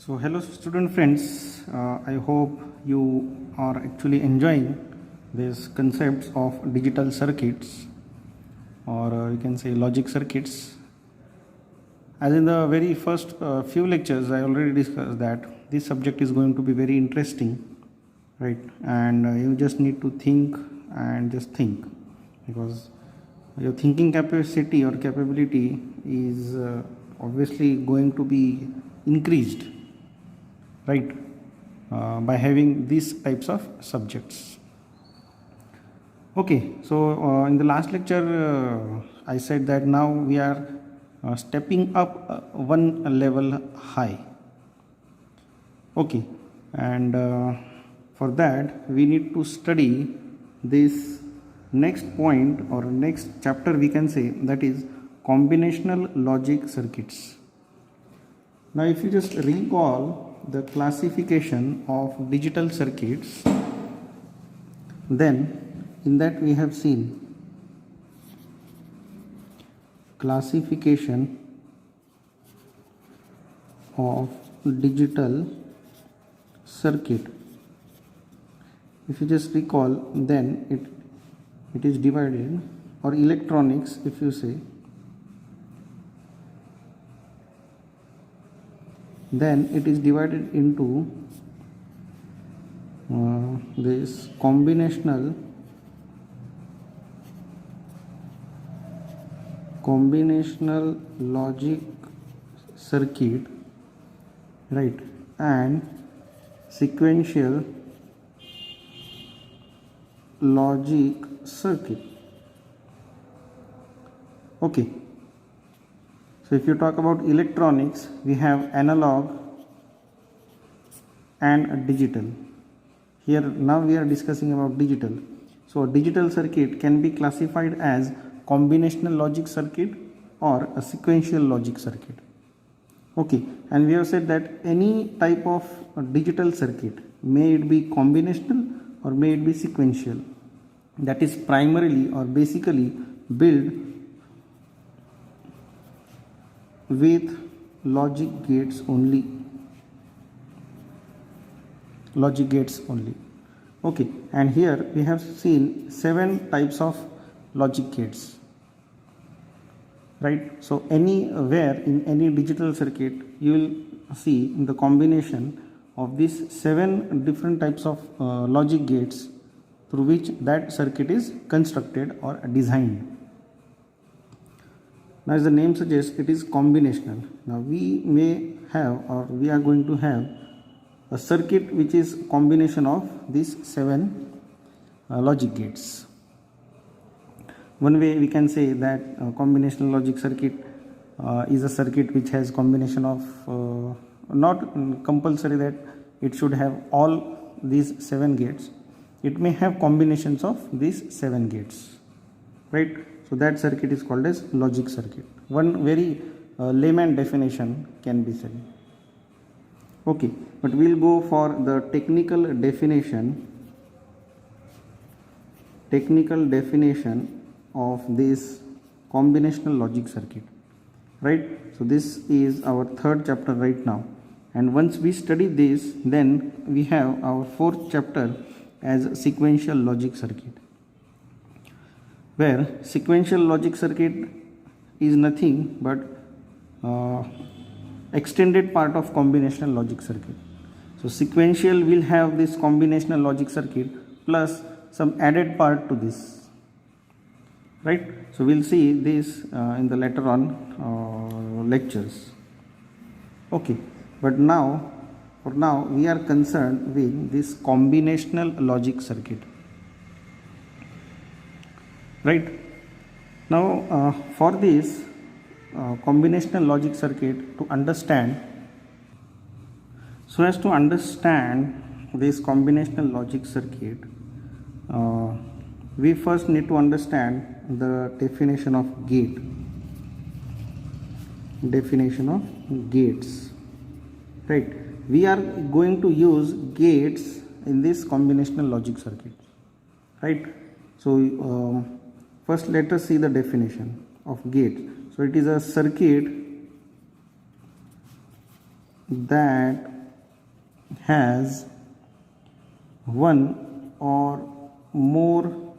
So hello student friends, I hope you are actually enjoying these concepts of digital circuits, or you can say logic circuits. As in the very first few lectures I already discussed that this subject is going to be very interesting, right? And you just need to think and just think, because your thinking capacity or capability is obviously going to be increased, right, by having these types of subjects. Okay, so in the last lecture I said that now we are stepping up one level high. Okay, and for that we need to study this next point or next chapter, we can say, that is combinational logic circuits. Now if you just recall the classification of digital circuits, then in that we have seen classification of digital circuit. If you just recall, then it is divided, or electronics if you say, then it is divided into this combinational logic circuit, right, and sequential logic circuit. Okay, so if you talk about electronics, we have analog and digital. Here now we are discussing about digital. So a digital circuit can be classified as combinational logic circuit or a sequential logic circuit. Okay, and we have said that any type of digital circuit, may it be combinational or may it be sequential, that is primarily or basically built with logic gates only. Okay, and here we have seen 7 types of logic gates, right? So anywhere in any digital circuit you will see the combination of these 7 different types of logic gates through which that circuit is constructed or designed. Now, as the name suggests, it is combinational. Now we may have, or we are going to have, a circuit which is combination of these 7 logic gates. One way we can say that combinational logic circuit is a circuit which has combination of, not compulsory that it should have all these 7 gates. It may have combinations of these 7 gates, right? So that circuit is called as logic circuit. One very layman definition can be said. Okay, but we'll go for the technical definition of this combinational logic circuit, right? So this is our 3rd chapter right now, and once we study this, then we have our 4th chapter as sequential logic circuit, where sequential logic circuit is nothing but extended part of combinational logic circuit. So sequential will have this combinational logic circuit plus some added part to this, right? So we'll see this in the later on lectures. Okay, but now, for now, we are concerned with this combinational logic circuit, right? Now for this combinational logic circuit, to understand, so as to understand this combinational logic circuit, we first need to understand the definition of gates, right? We are going to use gates in this combinational logic circuit, right? So first let us see the definition of gate. So it is a circuit that has one or more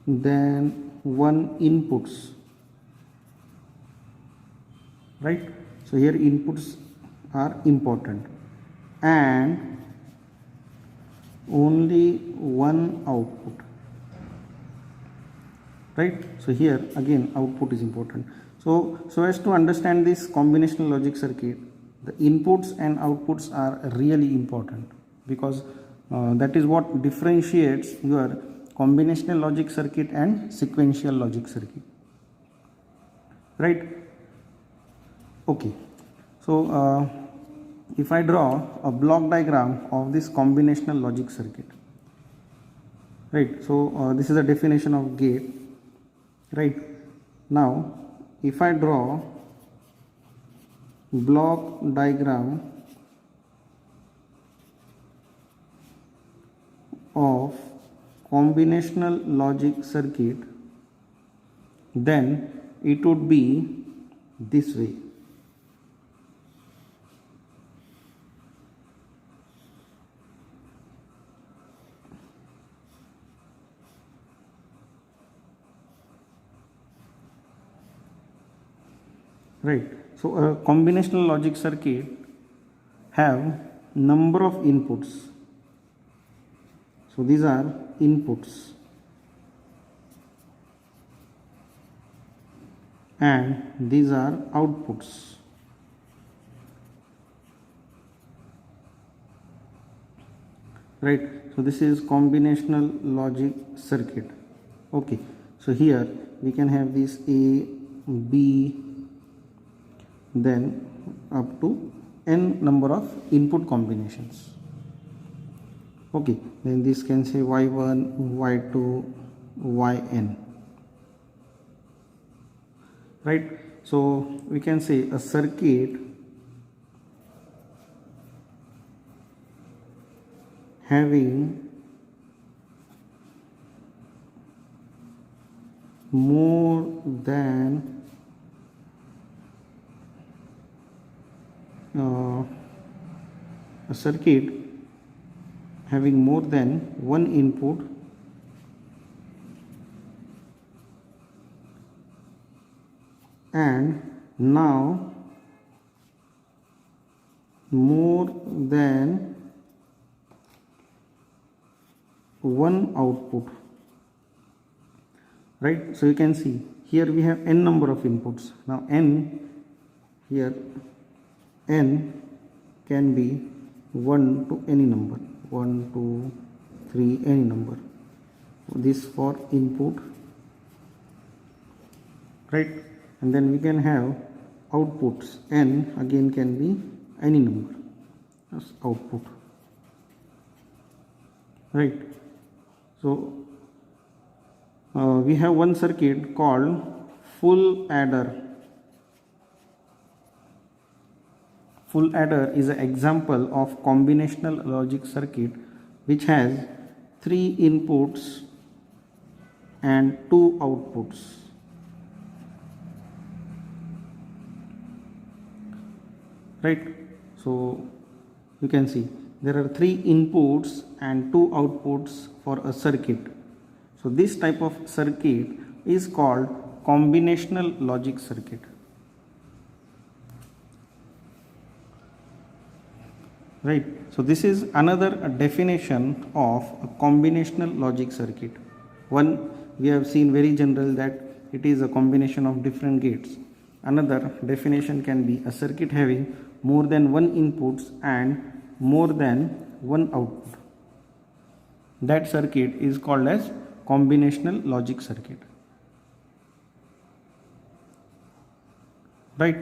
than one inputs, right? So here inputs are important, and only one output, right? So here again output is important. So as to understand this combinational logic circuit, the inputs and outputs are really important, because that is what differentiates your combinational logic circuit and sequential logic circuit, right? Okay, so if I draw a block diagram of this combinational logic circuit, right? So this is the definition of gate, right? Now if I draw block diagram of combinational logic circuit, then it would be this way. Right. So a combinational logic circuit have number of inputs. So these are inputs, and these are outputs. Right. So this is combinational logic circuit. Okay. So here we can have this A, B, then up to n number of input combinations. Okay, then this can say y1, y2, yn, right? So we can say a circuit having more than a circuit having more than one input and now more than one output, right? So you can see here we have n number of inputs. Now n here, n can be 1 to any number, 1, 2, 3, any number. This for input, right? And then we can have outputs. N again can be any number as output, right? So we have one circuit called full adder. Full adder is an example of combinational logic circuit which has 3 inputs and 2 outputs. Right? So you can see there are 3 inputs and 2 outputs for a circuit. So this type of circuit is called combinational logic circuit. Right. So this is another definition of a combinational logic circuit. One, we have seen very general that it is a combination of different gates. Another definition can be a circuit having more than one inputs and more than one output. That circuit is called as combinational logic circuit. Right.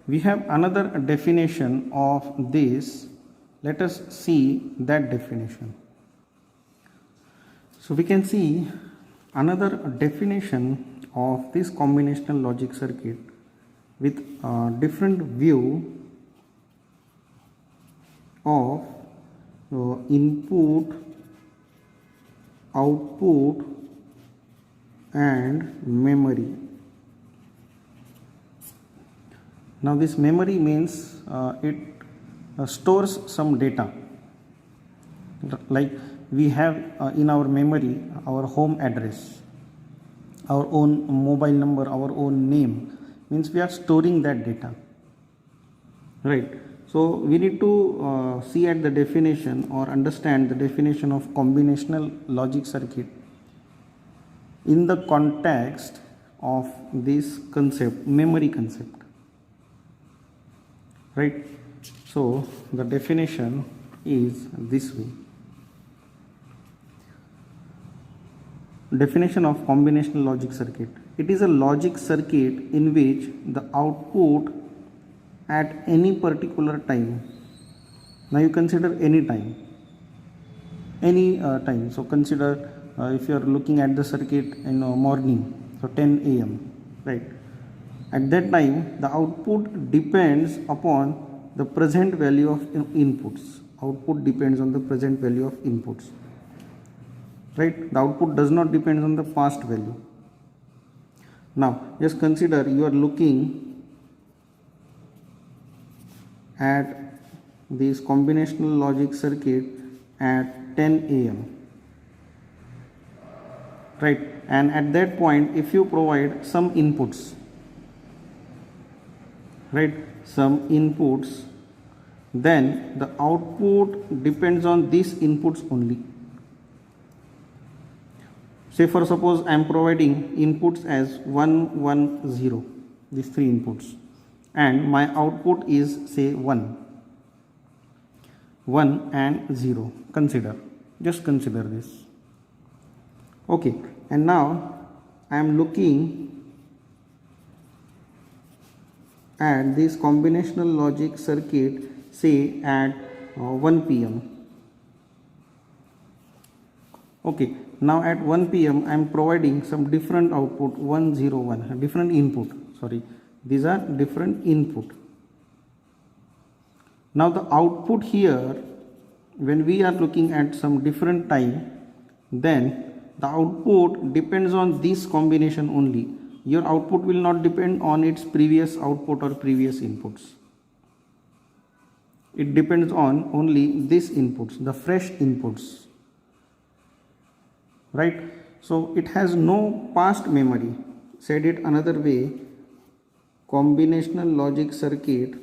We have another definition of this. Let us see that definition. So we can see another definition of this combinational logic circuit with a different view of input, output and memory. Now this memory means it stores some data, like we have in our memory our home address, our own mobile number, our own name, means we are storing that data, right? So we need to see at the definition or understand the definition of combinational logic circuit in the context of this concept, memory concept, right? So the definition is this way. Definition of combinational logic circuit: it is a logic circuit in which the output at any particular time, now you consider any time, so consider if you are looking at the circuit in morning, so 10 a.m., right? At that time the output depends upon the present value of inputs. Output depends on the present value of inputs, right? The output does not depend on the past value. Now just consider you are looking at this combinational logic circuit at 10 a.m., right? And at that point if you provide some inputs, right, some inputs, then the output depends on these inputs only. Say for suppose I am providing inputs as 1 1 0, these three inputs, and my output is say 1 and 0. Just consider this. Okay, and now I am looking at this combinational logic circuit say at 1 p.m. Okay, now at 1 p.m. I am providing some different output 101, different input, sorry, these are different input. Now the output here, when we are looking at some different time, then the output depends on this combination only. Your output will not depend on its previous output or previous inputs. It depends on only these inputs, the fresh inputs, right? So it has no past memory. Said it another way, combinational logic circuit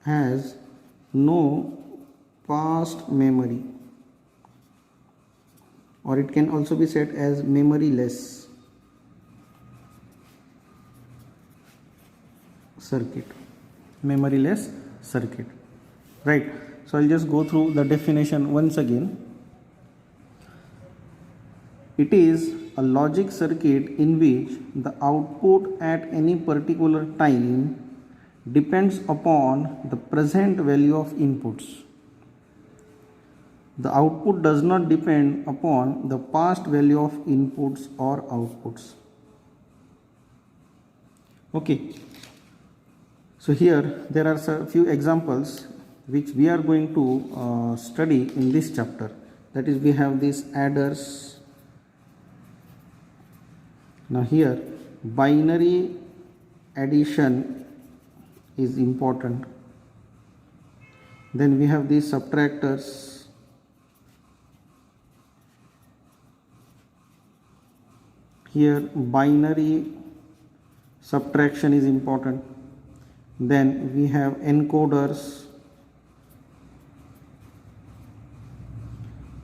has no past memory, or it can also be said as memoryless circuit, right? So I'll just go through the definition once again. It is a logic circuit in which the output at any particular time depends upon the present value of inputs. The output does not depend upon the past value of inputs or outputs. Okay, so here there are a few examples which we are going to study in this chapter. That is, we have these adders. Now here binary addition is important. Then we have these subtractors. Here binary subtraction is important. Then we have encoders.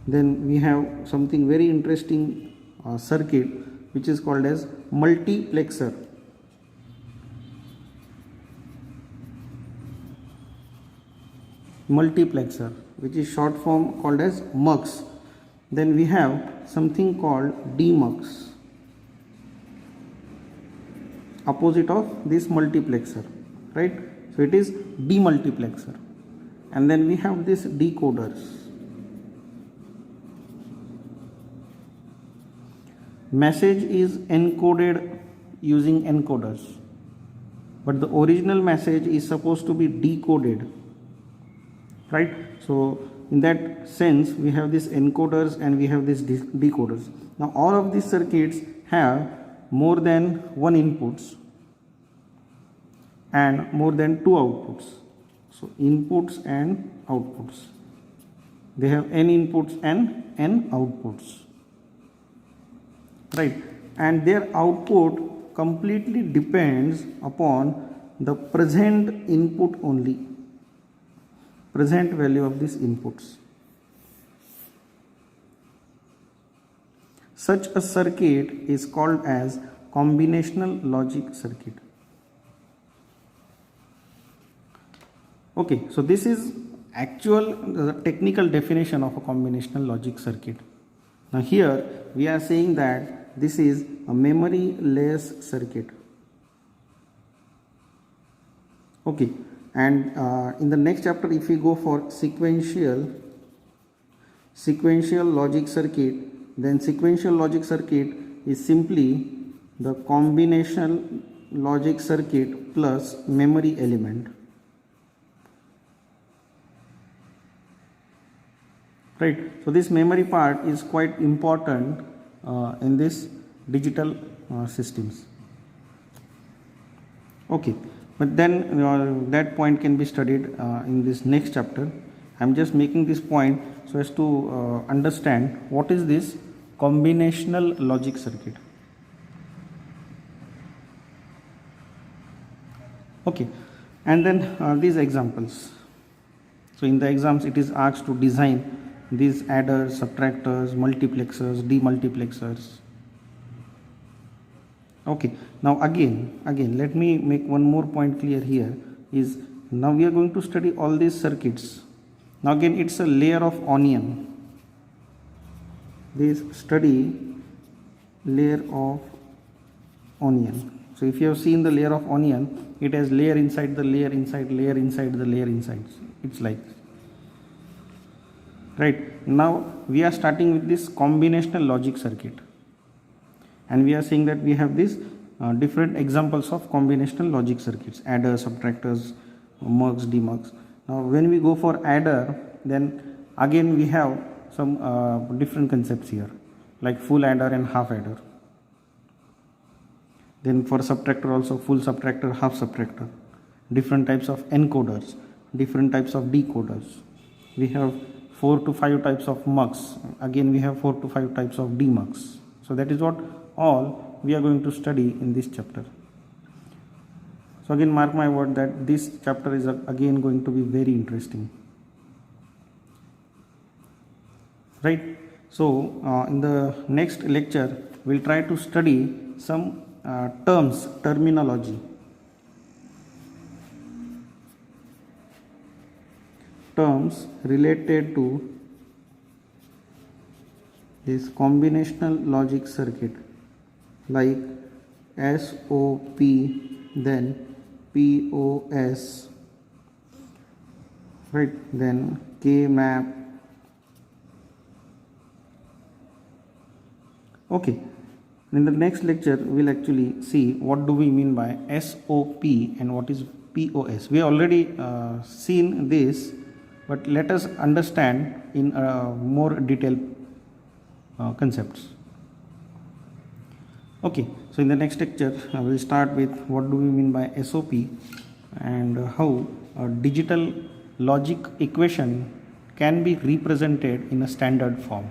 Then we have something very interesting circuit which is called as multiplexer. Which is short form called as mux. Then we have something called demux, opposite of this multiplexer, right? So it is demultiplexer. And then we have this decoders. Message is encoded using encoders, but the original message is supposed to be decoded, right? So in that sense we have these encoders and we have these decoders. Now all of these circuits have more than one inputs, and more than two outputs. So inputs and outputs. They have n inputs and n outputs, right? And their output completely depends upon the present input only, present value of these inputs. Such a circuit is called as combinational logic circuit. Okay, so this is actual technical definition of a combinational logic circuit. Now here we are saying that this is a memory-less circuit. Okay, and in the next chapter, if we go for sequential logic circuit, then sequential logic circuit is simply the combinational logic circuit plus memory element. Right, so this memory part is quite important in this digital systems. Okay, but then that point can be studied in this next chapter. I am just making this point so as to understand what is this combinational logic circuit. Okay, and then these examples. So in the exams it is asked to design these adders, subtractors, multiplexers, demultiplexers. Okay, now again let me make one more point clear here is now we are going to study all these circuits. Now again it's a layer of onion. This study layer of onion. So if you have seen the layer of onion, it has layer inside the layer inside, layer inside the layer inside. It's like this. Right, now we are starting with this combinational logic circuit, and we are saying that we have these different examples of combinational logic circuits: adders, subtractors, mux, demux. Now when we go for adder, then again we have some different concepts here, like full adder and half adder. Then for subtractor also, full subtractor, half subtractor, different types of encoders, different types of decoders. We have 4 to 5 types of mux. Again we have 4 to 5 types of demux. So that is what all we are going to study in this chapter. So again mark my word that this chapter is again going to be very interesting. Right. So in the next lecture we'll try to study some terminology terms related to this combinational logic circuit, like SOP, then POS, right, then K-map. Okay, in the next lecture we'll actually see what do we mean by SOP and what is POS. We already seen this, but let us understand in more detailed concepts. Okay, so in the next lecture I will start with what do we mean by SOP and how a digital logic equation can be represented in a standard form.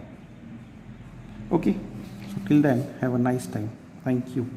Okay, so till then have a nice time. Thank you.